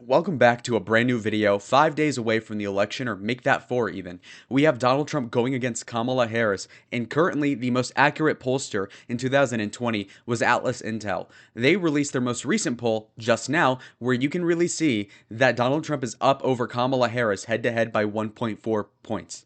Welcome back to a brand new video, 5 days away from the election, or make that 4 even. We have Donald Trump going against Kamala Harris, and currently the most accurate pollster in 2020 was Atlas Intel. They released their most recent poll just now, where you can really see that Donald Trump is up over Kamala Harris head to head by 1.4 points.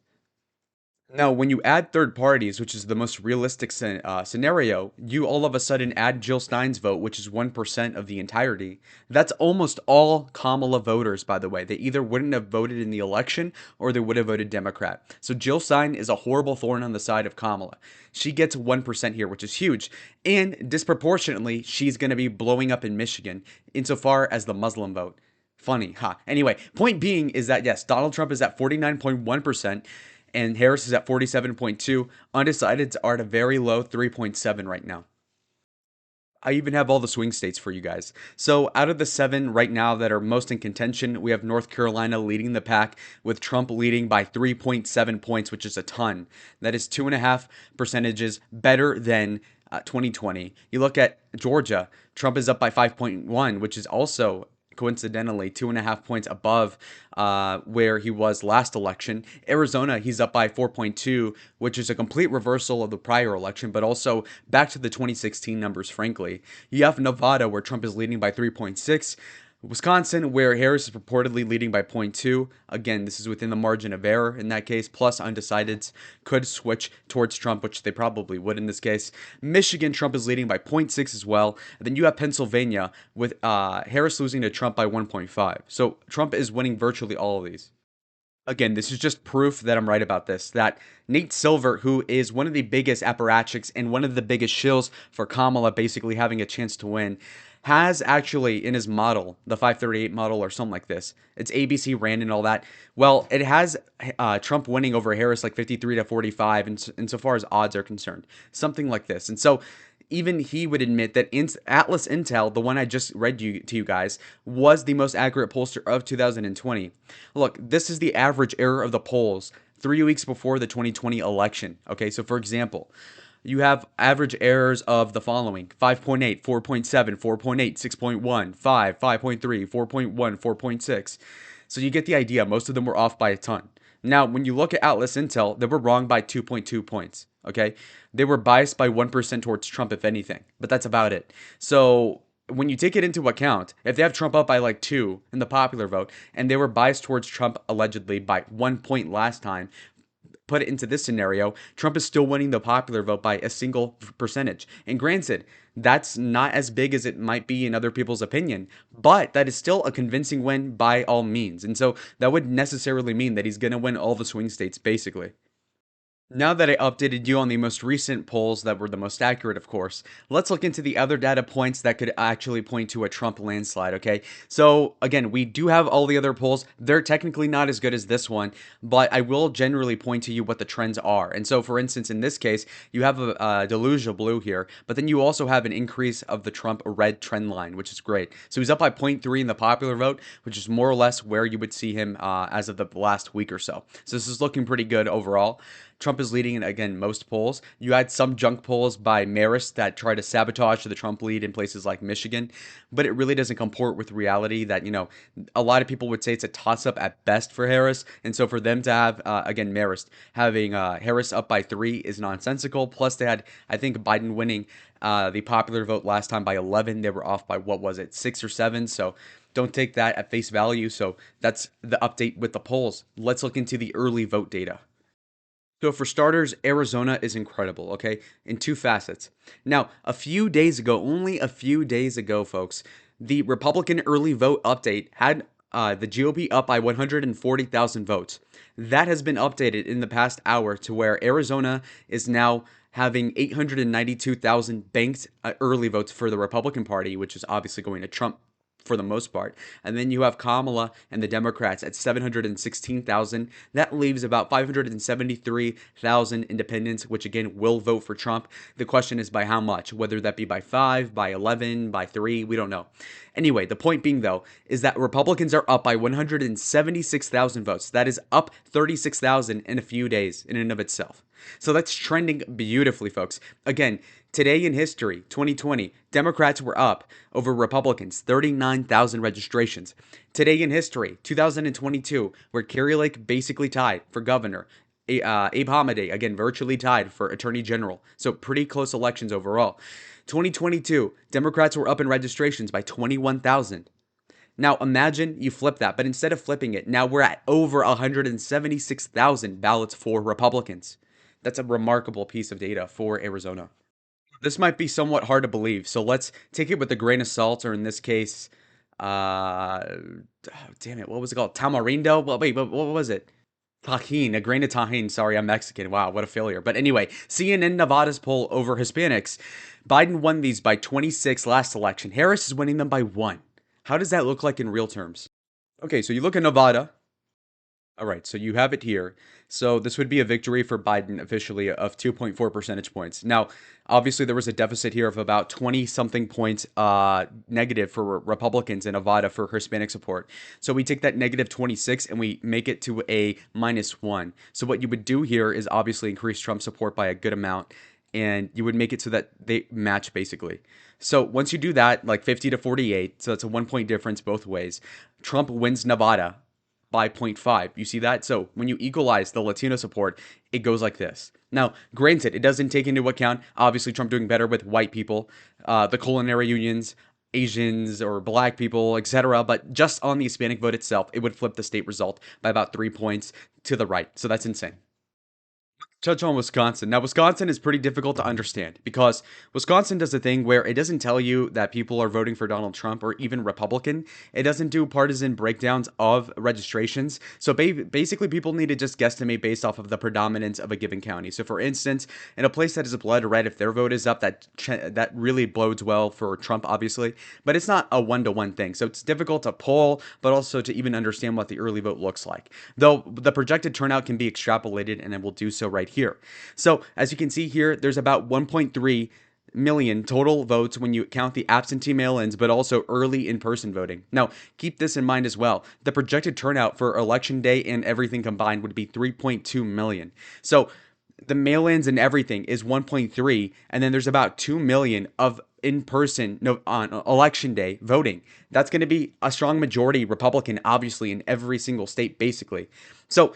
Now, when you add third parties, which is the most realistic scenario, you all of a sudden add Jill Stein's vote, which is 1% of the entirety. That's almost all Kamala voters, by the way. They either wouldn't have voted in the election or they would have voted Democrat. So Jill Stein is a horrible thorn on the side of Kamala. She gets 1% here, which is huge. And disproportionately, she's going to be blowing up in Michigan insofar as the Muslim vote. Funny, huh? Anyway, point being is that yes, Donald Trump is at 49.1%. And Harris is at 47.2. Undecideds are at a very low 3.7 right now. I even have all the swing states for you guys. So out of the 7 right now that are most in contention, we have North Carolina leading the pack with Trump leading by 3.7 points, which is a ton. That is 2.5 percentages better than 2020. You look at Georgia, Trump is up by 5.1, which is also coincidentally 2.5 points above where he was last election. Arizona, he's up by 4.2, which is a complete reversal of the prior election, but also back to the 2016 numbers, frankly. You have Nevada, where Trump is leading by 3.6. Wisconsin, where Harris is purportedly leading by 0.2. Again, this is within the margin of error in that case, plus undecideds could switch towards Trump, which they probably would in this case. Michigan, Trump is leading by 0.6 as well. And then you have Pennsylvania with Harris losing to Trump by 1.5. So Trump is winning virtually all of these. Again, this is just proof that I'm right about this, that Nate Silver, who is one of the biggest apparatchiks and one of the biggest shills for Kamala basically having a chance to win, has actually in his model, the 538 model or something like this, it's ABC, Rand, and all that. Well, it has Trump winning over Harris like 53 to 45 insofar as odds are concerned, something like this. And so even he would admit that Atlas Intel, the one I just read to you guys, was the most accurate pollster of 2020. Look, this is the average error of the polls 3 weeks before the 2020 election. Okay, so for example, you have average errors of the following: 5.8, 4.7, 4.8, 6.1, 5, 5.3, 4.1, 4.6. So you get the idea. Most of them were off by a ton. Now, when you look at Atlas Intel, they were wrong by 2.2 points. Okay, they were biased by 1% towards Trump, if anything, but that's about it. So when you take it into account, if they have Trump up by like 2 in the popular vote, and they were biased towards Trump allegedly by 1 point last time, put it into this scenario, Trump is still winning the popular vote by a single percentage. And granted, that's not as big as it might be in other people's opinion, but that is still a convincing win by all means. And so that would necessarily mean that he's going to win all the swing states, basically. Now that I updated you on the most recent polls that were the most accurate, of course, let's look into the other data points that could actually point to a Trump landslide, okay? So, again, we do have all the other polls. They're technically not as good as this one, but I will generally point to you what the trends are. And so, for instance, in this case, you have a deluge of blue here, but then you also have an increase of the Trump red trend line, which is great. So he's up by 0.3 in the popular vote, which is more or less where you would see him as of the last week or so. So this is looking pretty good overall. Trump is leading in, again, most polls. You had some junk polls by Marist that try to sabotage the Trump lead in places like Michigan, but it really doesn't comport with reality that, a lot of people would say it's a toss-up at best for Harris. And so for them to have, again, Marist having Harris up by 3 is nonsensical. Plus they had, I think, Biden winning the popular vote last time by 11. They were off by, what was it, 6 or 7? So don't take that at face value. So that's the update with the polls. Let's look into the early vote data. So for starters, Arizona is incredible, okay, in 2 facets. Now, a few days ago, only a few days ago, folks, the Republican early vote update had the GOP up by 140,000 votes. That has been updated in the past hour to where Arizona is now having 892,000 banked early votes for the Republican Party, which is obviously going to Trump for the most part. And then you have Kamala and the Democrats at 716,000. That leaves about 573,000 independents, which again will vote for Trump. The question is by how much, whether that be by 5, by 11, by 3, we don't know. Anyway, the point being though, is that Republicans are up by 176,000 votes. That is up 36,000 in a few days in and of itself. So that's trending beautifully, folks. Again, today in history, 2020, Democrats were up over Republicans, 39,000 registrations. Today in history, 2022, where Carrie Lake basically tied for governor. Abe Hamadeh, again, virtually tied for attorney general. So pretty close elections overall. 2022, Democrats were up in registrations by 21,000. Now imagine you flip that, but instead of flipping it, now we're at over 176,000 ballots for Republicans. That's a remarkable piece of data for Arizona. This might be somewhat hard to believe, so let's take it with a grain of salt, or in this case, damn it, what was it called? Tamarindo? Well, wait, what was it? Tajin, a grain of tajin. Sorry, I'm Mexican. Wow, what a failure. But anyway, CNN Nevada's poll over Hispanics. Biden won these by 26 last election. Harris is winning them by 1. How does that look like in real terms? Okay, so you look at Nevada. All right, so you have it here. So this would be a victory for Biden officially of 2.4 percentage points. Now, obviously, there was a deficit here of about 20 something points negative for Republicans in Nevada for Hispanic support. So we take that negative 26 and we make it to a -1. So what you would do here is obviously increase Trump support by a good amount, and you would make it so that they match basically. So once you do that, like 50 to 48, so that's a 1 point difference both ways, Trump wins Nevada by 0.5. You see that? So when you equalize the Latino support, it goes like this. Now, granted, it doesn't take into account, obviously, Trump doing better with white people, the culinary unions, Asians or black people, etc. But just on the Hispanic vote itself, it would flip the state result by about 3 points to the right. So that's insane. Touch on Wisconsin. Now, Wisconsin is pretty difficult to understand because Wisconsin does a thing where it doesn't tell you that people are voting for Donald Trump or even Republican. It doesn't do partisan breakdowns of registrations. So basically, people need to just guesstimate based off of the predominance of a given county. So, for instance, in a place that is blood red, if their vote is up, that really bodes well for Trump, obviously. But it's not a one-to-one thing. So it's difficult to poll, but also to even understand what the early vote looks like. Though the projected turnout can be extrapolated, and it will do so right here. So as you can see here, there's about 1.3 million total votes when you count the absentee mail-ins, but also early in-person voting. Now, keep this in mind as well. The projected turnout for election day and everything combined would be 3.2 million. So the mail-ins and everything is 1.3, and then there's about 2 million of in-person on election day voting. That's going to be a strong majority Republican, obviously, in every single state, basically. So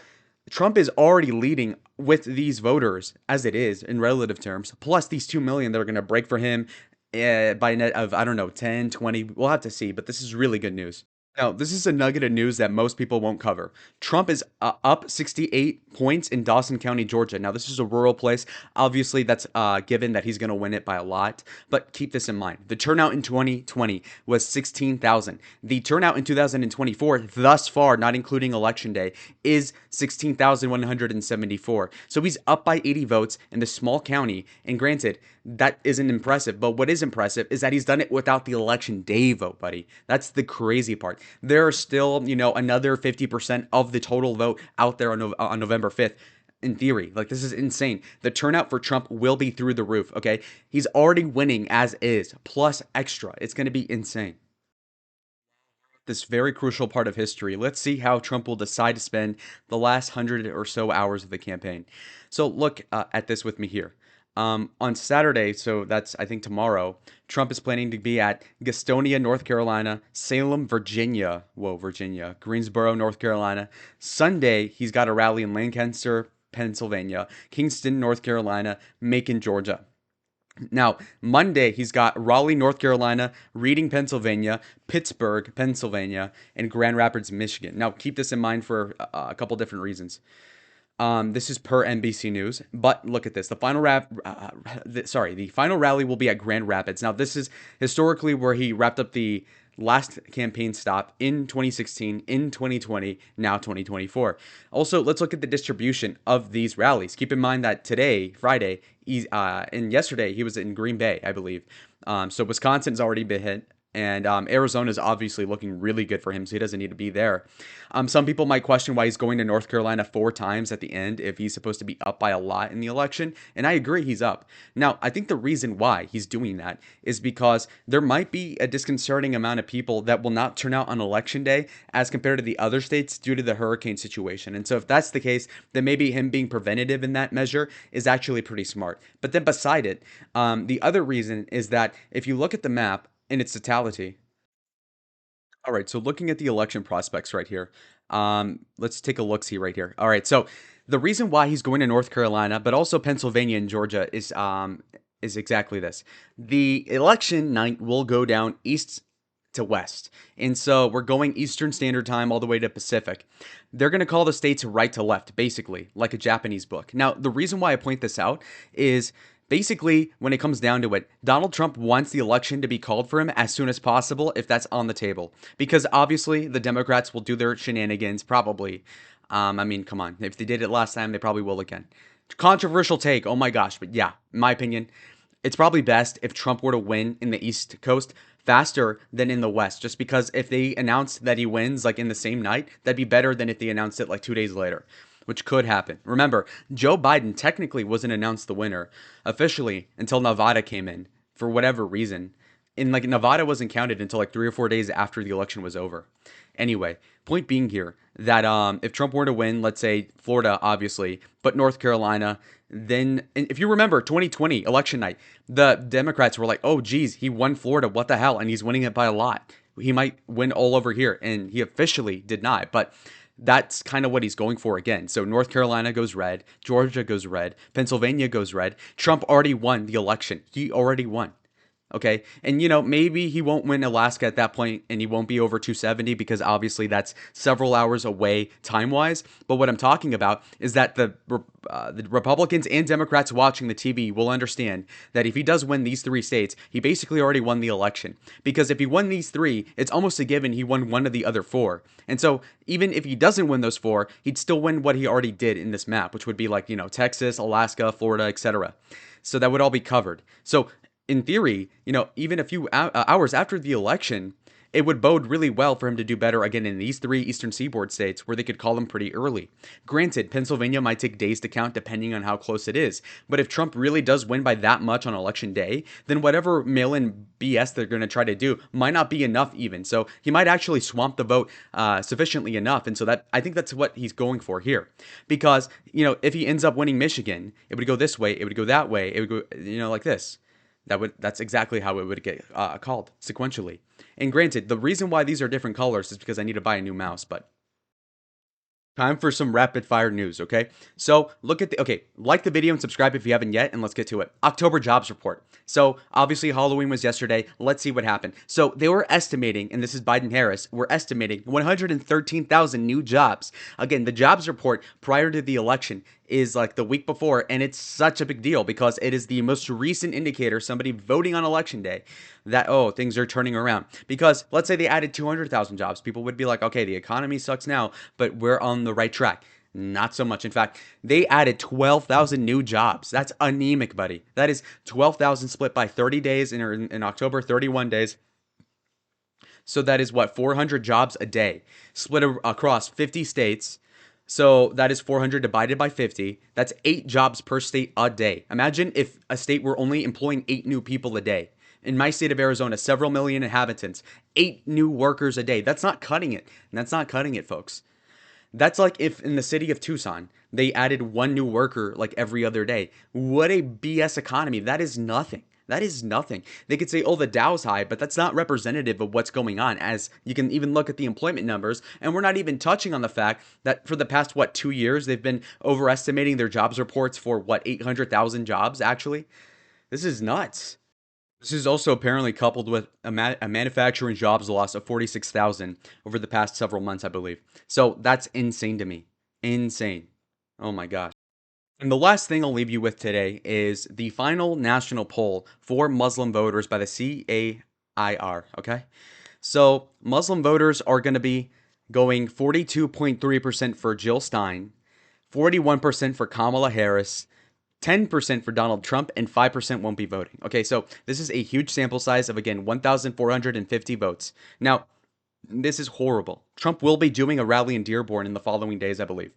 Trump is already leading with these voters as it is in relative terms, plus these 2 million that are going to break for him by a net of, I don't know, 10, 20. We'll have to see, but this is really good news. Now, this is a nugget of news that most people won't cover. Trump is up 68 points in Dawson County, Georgia. Now, this is a rural place. Obviously, that's given that he's going to win it by a lot. But keep this in mind. The turnout in 2020 was 16,000. The turnout in 2024, thus far, not including Election Day, is 16,174. So he's up by 80 votes in the small county. And granted, that isn't impressive. But what is impressive is that he's done it without the Election Day vote, buddy. That's the crazy part. There are still, another 50% of the total vote out there on November 5th. In theory, like, this is insane. The turnout for Trump will be through the roof, okay? He's already winning as is, plus extra. It's going to be insane. This very crucial part of history. Let's see how Trump will decide to spend the last 100 or so hours of the campaign. So look at this with me here. On Saturday, so that's, I think, tomorrow, Trump is planning to be at Gastonia, North Carolina, Salem, Virginia, Greensboro, North Carolina. Sunday, he's got a rally in Lancaster, Pennsylvania, Kingston, North Carolina, Macon, Georgia. Now, Monday, he's got Raleigh, North Carolina, Reading, Pennsylvania, Pittsburgh, Pennsylvania, and Grand Rapids, Michigan. Now, keep this in mind for a couple different reasons. This is per NBC News, but look at this. The final rally will be at Grand Rapids. Now, this is historically where he wrapped up the last campaign stop in 2016, in 2020, now 2024. Also, let's look at the distribution of these rallies. Keep in mind that today, Friday, and yesterday he was in Green Bay, I believe. So Wisconsin's already been hit. And Arizona is obviously looking really good for him, so he doesn't need to be there. Some people might question why he's going to North Carolina 4 times at the end if he's supposed to be up by a lot in the election. And I agree he's up. Now, I think the reason why he's doing that is because there might be a disconcerting amount of people that will not turn out on election day as compared to the other states due to the hurricane situation. And so if that's the case, then maybe him being preventative in that measure is actually pretty smart. But then beside it, the other reason is that if you look at the map, in its totality. All right, so looking at the election prospects right here, let's take a look-see right here. All right, so the reason why he's going to North Carolina, but also Pennsylvania and Georgia is exactly this. The election night will go down east to west, and so we're going Eastern Standard Time all the way to Pacific. They're going to call the states right to left, basically, like a Japanese book. Now, the reason why I point this out is basically, when it comes down to it, Donald Trump wants the election to be called for him as soon as possible if that's on the table. Because obviously, the Democrats will do their shenanigans, probably. I mean, come on. If they did it last time, they probably will again. Controversial take, oh my gosh. But yeah, in my opinion, it's probably best if Trump were to win in the East Coast faster than in the West. Just because if they announced that he wins like in the same night, that'd be better than if they announced it like 2 days later, which could happen. Remember, Joe Biden technically wasn't announced the winner officially until Nevada came in for whatever reason. And like Nevada wasn't counted until like 3 or 4 days after the election was over. Anyway, point being here that if Trump were to win, let's say Florida, obviously, but North Carolina, then if you remember 2020 election night, the Democrats were like, oh, geez, he won Florida. What the hell? And he's winning it by a lot. He might win all over here. And he officially did not. But that's kind of what he's going for again. So North Carolina goes red, Georgia goes red, Pennsylvania goes red. Trump already won the election. He already won. Okay. And, maybe he won't win Alaska at that point and he won't be over 270 because obviously that's several hours away time wise. But what I'm talking about is that the Republicans and Democrats watching the TV will understand that if he does win these 3 states, he basically already won the election. Because if he won these 3, it's almost a given he won one of the other 4. And so even if he doesn't win those 4, he'd still win what he already did in this map, which would be like, Texas, Alaska, Florida, etc. So that would all be covered. So in theory, even a few hours after the election, it would bode really well for him to do better again in these 3 Eastern Seaboard states where they could call him pretty early. Granted, Pennsylvania might take days to count depending on how close it is, but if Trump really does win by that much on election day, then whatever mail-in BS they're going to try to do might not be enough even. So he might actually swamp the vote sufficiently enough, and so that I think that's what he's going for here. Because, if he ends up winning Michigan, it would go this way, it would go that way, it would go, like this. That's exactly how it would get called sequentially. And granted, the reason why these are different colors is because I need to buy a new mouse, but time for some rapid fire news, okay? So like the video and subscribe if you haven't yet, and let's get to it. October jobs report. So obviously Halloween was yesterday. Let's see what happened. So they were estimating, and this is Biden-Harris, we're estimating 113,000 new jobs. Again, the jobs report prior to the election is like the week before, and it's such a big deal because it is the most recent indicator, somebody voting on election day, that, oh, things are turning around. Because let's say they added 200,000 jobs, people would be like, okay, the economy sucks now, but we're on the right track. Not so much. In fact, they added 12,000 new jobs. That's anemic, buddy. That is 12,000 split by 30 days in October, 31 days. So that is what, 400 jobs a day split across 50 states. So that is 400 divided by 50. That's 8 jobs per state a day. Imagine if a state were only employing 8 new people a day. In my state of Arizona, several million inhabitants, 8 new workers a day. That's not cutting it. That's not cutting it, folks. That's like if in the city of Tucson, they added 1 new worker like every other day. What a BS economy. That is nothing. That is nothing. They could say, oh, the Dow's high, but that's not representative of what's going on, as you can even look at the employment numbers. And we're not even touching on the fact that for the past, 2 years, they've been overestimating their jobs reports for 800,000 jobs, actually. This is nuts. This is also apparently coupled with a manufacturing jobs loss of 46,000 over the past several months, I believe. So that's insane to me. Insane. Oh my gosh. And the last thing I'll leave you with today is the final national poll for Muslim voters by the CAIR, okay? So Muslim voters are going to be going 42.3% for Jill Stein, 41% for Kamala Harris, 10% for Donald Trump, and 5% won't be voting. Okay, so this is a huge sample size of, again, 1,450 votes. Now, this is horrible. Trump will be doing a rally in Dearborn in the following days, I believe.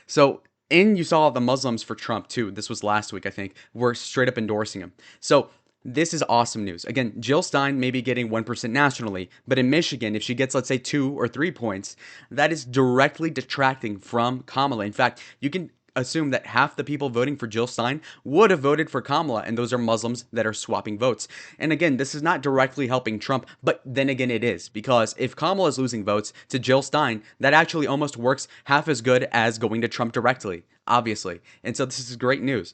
So, and you saw the Muslims for Trump too. This was last week, I think, were straight up endorsing him. So, this is awesome news. Again, Jill Stein may be getting 1% nationally, but in Michigan, if she gets, let's say, 2 or 3 points, that is directly detracting from Kamala. In fact, you can assume that half the people voting for Jill Stein would have voted for Kamala, and those are Muslims that are swapping votes. And again, this is not directly helping Trump, but then again it is, because if Kamala is losing votes to Jill Stein, that actually almost works half as good as going to Trump directly, obviously. And so this is great news.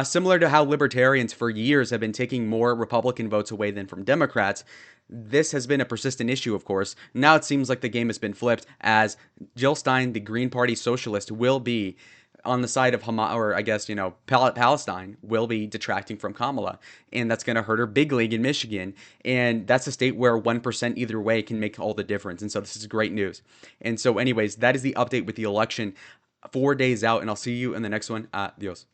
Similar to how libertarians for years have been taking more Republican votes away than from Democrats, this has been a persistent issue, of course. Now it seems like the game has been flipped, as Jill Stein, the Green Party socialist, will be on the side of Hamas, or I guess, Palestine, will be detracting from Kamala. And that's going to hurt her big league in Michigan. And that's a state where 1% either way can make all the difference. And so this is great news. And so anyways, that is the update with the election 4 days out. And I'll see you in the next one. Adios.